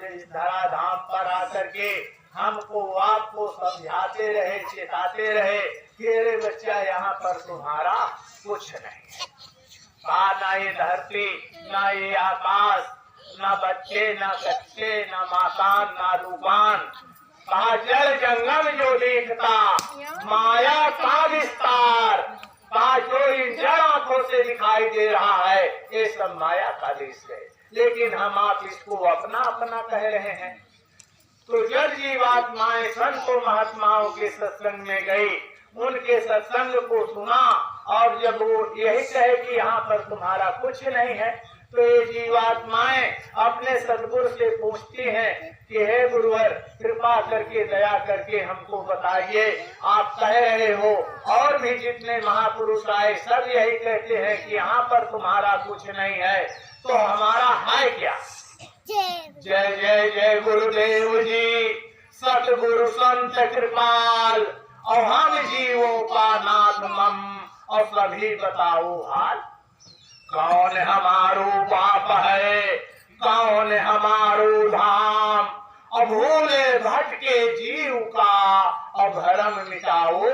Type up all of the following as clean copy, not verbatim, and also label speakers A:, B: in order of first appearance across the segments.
A: इस धराधाम पर आकर के हमको आपको समझाते रहे, चेताते रहे कि अरे बच्चा यहाँ पर तुम्हारा कुछ नहीं है। ना ये धरती, ना ये आकाश, ना बच्चे, ना कच्चे, ना मकान, ना दुकान, जल जंगल जो देखता माया का विस्तार, जो इन जड़ आंखों से दिखाई दे रहा है, ये सब माया का देश है। लेकिन हम आप इसको अपना अपना कह रहे हैं। तो जब जीवात्माएं संतों महात्माओं के सत्संग में गई, उनके सत्संग को सुना, और जब वो यही कहे कि यहाँ पर तुम्हारा कुछ नहीं है, तो ये जीवात्माएं अपने सद्गुरु से पूछती हैं कि हे गुरुवर, कृपा करके दया करके हमको बताइए, आप कह रहे हो और भी जितने महापुरुष आए सब यही कहते हैं कि यहाँ पर तुम्हारा कुछ नहीं है, तो हमारा है क्या? जय जय जय गुरुदेव जी, सतगुरु संत कृपाल, और हम जीवों का नाथ मम, और सभी बताओ हाल। कौन हमारो बाप है, कौन हमारो धाम, और भूले भटके जीव का, और भरम मिटाओ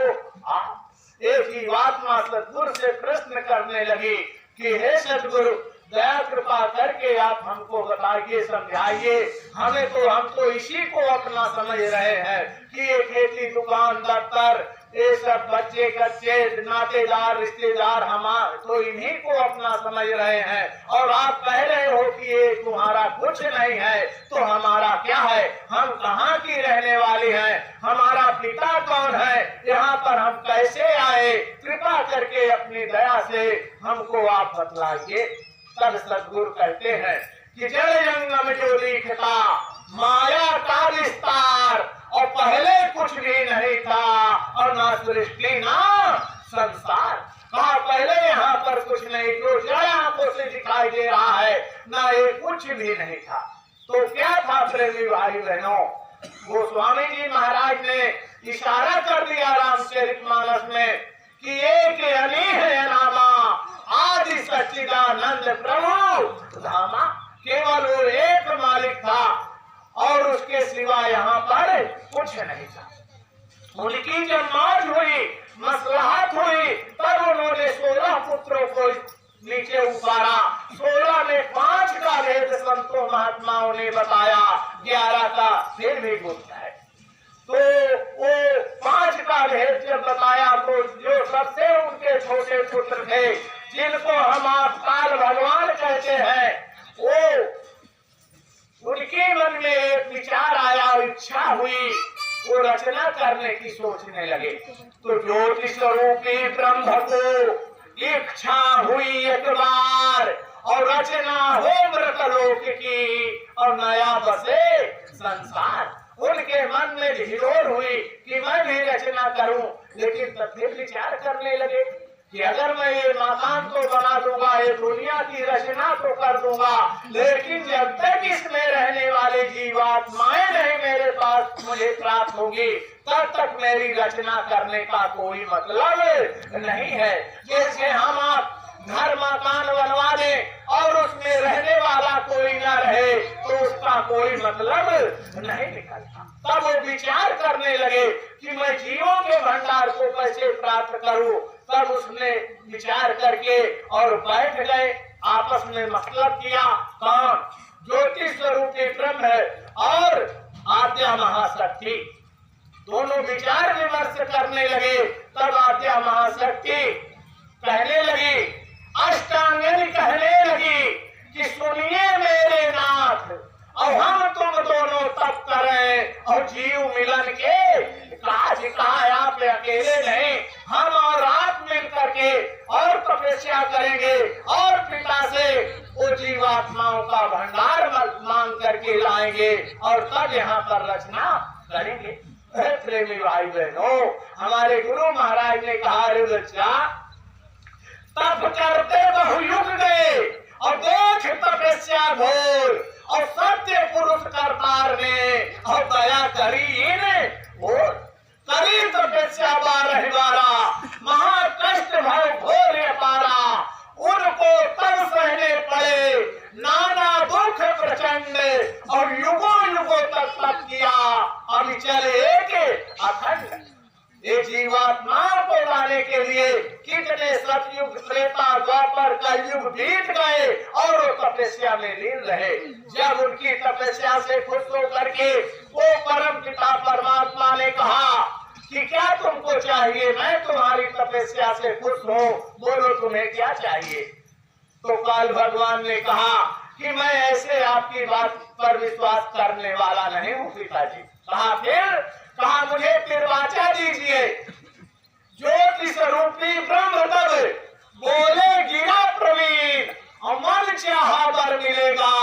A: आप। एक जीवात्मा सतगुरु से प्रश्न करने लगी कि हे सतगुरु, दया कृपा करके आप हमको बताइए, समझाइए हमें, तो हम तो इसी को अपना समझ रहे हैं कि ये खेती, दुकान, दफ्तर, ये सब बच्चे कच्चे, नातेदार, रिश्तेदार, हमारे तो इन्हीं को अपना समझ रहे हैं। और आप कह रहे हो कि ये तुम्हारा कुछ नहीं है, तो हमारा क्या है? हम कहाँ की रहने वाले हैं? हमारा पिता कौन है? यहाँ पर हम कैसे आए? कृपा करके अपनी दया से हमको आप बतलाइए। तब सद्गुरु कहते हैं कि जल जंगम जो दिखता माया का विस्तार, और पहले कुछ भी नहीं था, और ना सृष्टि ना संसार। कहा पहले यहाँ पर कुछ नहीं, जो जड़ आंखों से दिखाई दे रहा है, ना ये कुछ भी नहीं था। तो क्या था प्रेमी भाई बहनों? गोस्वामी जी महाराज ने इशारा कर दिया रामचरितमानस में कि एक अली है अनामा, आदि सच्चिदानंद प्रभु धामा। केवल वो एक मालिक था और उसके सिवा यहाँ पर कुछ नहीं था। उनकी जब मौत हुई, मसलहत हुई, तब उन्होंने 16 पुत्रों को नीचे उतारा। 16 में 5 का भेद संतों महात्माओं ने बताया, 11 का फिर भी गुप्त है। तो वो 5 का भेद जब बताया, तो जो सबसे उनके छोटे पुत्र थे, जिनको हम आप काल भगवान कहते हैं, वो उनके मन में एक विचार आया, इच्छा हुई, वो रचना करने की सोचने लगे। तो ज्योति स्वरूपी ब्रह्म को इच्छा हुई एक बार, और रचना हो मृतलोक की, और नया बसे संसार। उनके मन में हिलोर हुई कि मैं भी रचना करूं, लेकिन तब फिर विचार करने लगे कि अगर मैं ये मकान तो बना दूंगा, ये दुनिया की रचना तो कर दूंगा, लेकिन जब तक इसमें रहने वाले जीवात्माएं नहीं मेरे पास मुझे प्राप्त होंगी, तब तक मेरी रचना करने का कोई मतलब नहीं है। जैसे हम आप घर मकान बनवा दें और उसमें रहने वाला कोई न रहे, तो उसका कोई मतलब नहीं निकलता। तब वो विचार करने लगे कि मैं जीवों के भंडार को कैसे प्राप्त करूं। तब उसने विचार करके और बैठ गए, आपस में मतलब किया। कौन? ज्योति स्वरूपी ब्रह्म है और आद्या महाशक्ति, दोनों विचार विमर्श करने लगे। तब आद्या महाशक्ति कहने लगी, अष्टांगिनी कहने लगी कि सुनिए मेरे नाथ, और हम तुम दोनों तप करें और जीव मिलन के काज कहा, आप अकेले नहीं, हम और आप मिल करके और तपस्या करेंगे और पिता से वो जीवात्माओं का भंडार मांग करके लाएंगे, और तब यहाँ पर रचना करेंगे। प्रेमी भाई बहनों, हमारे गुरु महाराज ने कहा, रे बच्चा, तप करते बहुयुग गए और देख तपस्या घोर, और सत्य पुरुष करतार ने और दया करी और करी तपस्या 12 महाकष्ट भय घोर पारा, उनको तब सहने पड़े नाना दुख प्रचंड, और युगों अविचल एक अखंड। ये जीवात्माओं को लाने के लिए कितने सतयुग, त्रेता, द्वापर, कलयुग बीत गए और वो तपस्या में लीन रहे। जब उनकी तपस्या से खुश होकर के वो परम पिता परमात्मा ने कहा कि क्या तुमको चाहिए, मैं तुम्हारी तपस्या से खुश हूँ, बोलो तुम्हें क्या चाहिए। तो काल भगवान ने कहा कि मैं ऐसे आपकी बात पर विश्वास करने वाला नहीं हूँ पिताजी। कहा मुझे निर्वाचा दीजिए। ज्योतिष रूपी ब्रह्म तब बोले गिरा प्रवीण, और मन चाहा वर मिलेगा,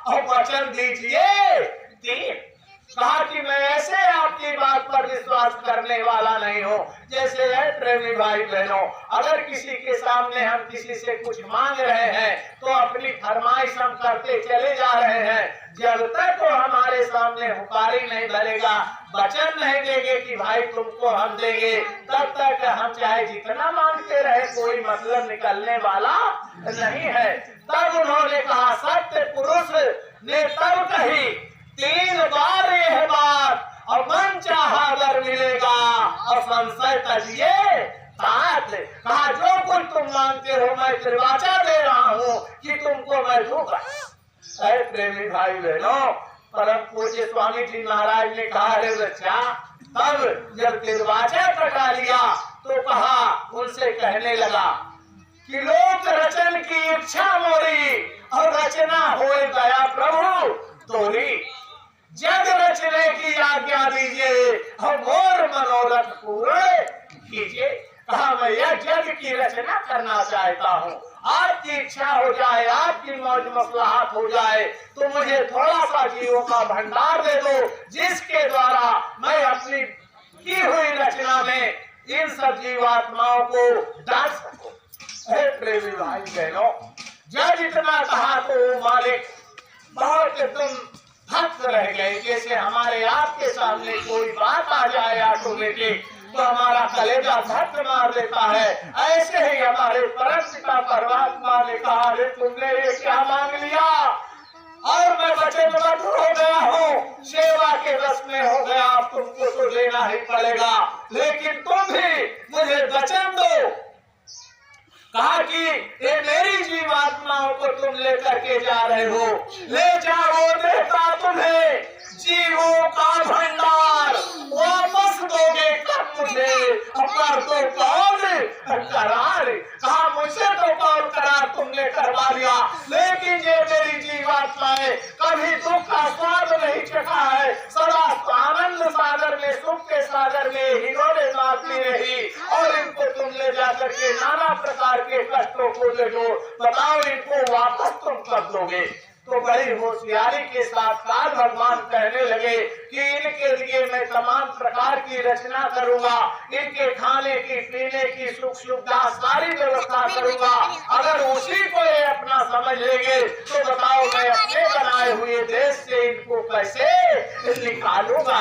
A: और वचन दीजिए तीन। कहा कि मैं ऐसे आपकी बात पर विश्वास करने वाला नहीं हूँ। जैसे है प्रेमी भाई बहनों, अगर किसी के सामने हम किसी से कुछ मांग रहे हैं तो अपनी फरमाइश हम करते चले जा रहे हैं। जब तक वो हमारे सामने हुकारी नहीं भरेगा, वचन नहीं देंगे कि भाई तुमको हम देंगे, तब तक हम चाहे जितना मांगते रहे कोई मतलब निकलने वाला नहीं है। तब उन्होंने कहा, सत्य पुरुष ने तब कही 3 बार यह बात, और मन चाहा वर मिलेगा, और संशय तजिए तात। कहा जो कुछ तुम मांगते हो मैं निर्वाचा दे रहा हूँ कि तुमको मैं दूंगा। अरे प्रेमी भाई बहनों, परम पूज्य स्वामी जी महाराज ने कहा, अरे बच्चा, तब जब निर्वाचा कटा लिया तो कहा, उनसे कहने लगा कि लोक रचन की इच्छा मोरी, और रचना हो गया प्रभु तोरी। जग रचने की आज्ञा दीजिए, और मोर मनोरथ पूर्ण कीजिए। कहा मैं यह जग की रचना करना चाहता हूँ, आपकी इच्छा हो जाए, आपकी मौज मसलहत हो जाए तो मुझे थोड़ा सा जीवों का भंडार दे दो, जिसके द्वारा मैं अपनी की हुई रचना में इन सब जीवात्माओं को डाल सकूं। हे प्रेमी भाई बहनों, जब इतना कहा तो मालिक बहुत तुम भक्त रह गए। जैसे हमारे आपके सामने कोई बात आ जाए ऑटोमेटिक तो हमारा कलेजा धक मार देता है, ऐसे ही हमारे परम पिता परमात्मा ने कहा, अरे तुमने ये क्या मांग लिया, और मैं वचनबद्ध हो गया हूँ, सेवा के रस में हो गया, अब तुमको तो लेना ही पड़ेगा, लेकिन तुम भी मुझे वचन दो। कहा कि ये मेरी जीवात्माओं को तुम लेकर के जा रहे हो, ले जाओ देता तुम्हें जीवों का भंडार, वापस दोगे कब मुझे, पर तो कौन करार। कहा मुझसे तो कौन करार तुमने करवा लिया, लेकिन ये मेरी जीवात्माएं कभी दुख का स्वाद नहीं चखा है, सदा आनंद सागर में, सुख के सागर में हिलोरे मारती रही, और इनको तुम ले जाकर के नाना प्रकार के कष्टों को दे दो, बताओ इनको वापस तुम कब दोगे। तो बड़ी होशियारी के साथ काल भगवान कहने लगे कि इनके लिए मैं तमाम प्रकार की रचना करूंगा, इनके खाने की, पीने की, सुख सुविधा सारी व्यवस्था करूंगा। अगर उसी को ये अपना समझ लेंगे तो बताओ मैं अपने बनाए हुए देश से इनको कैसे निकालूंगा।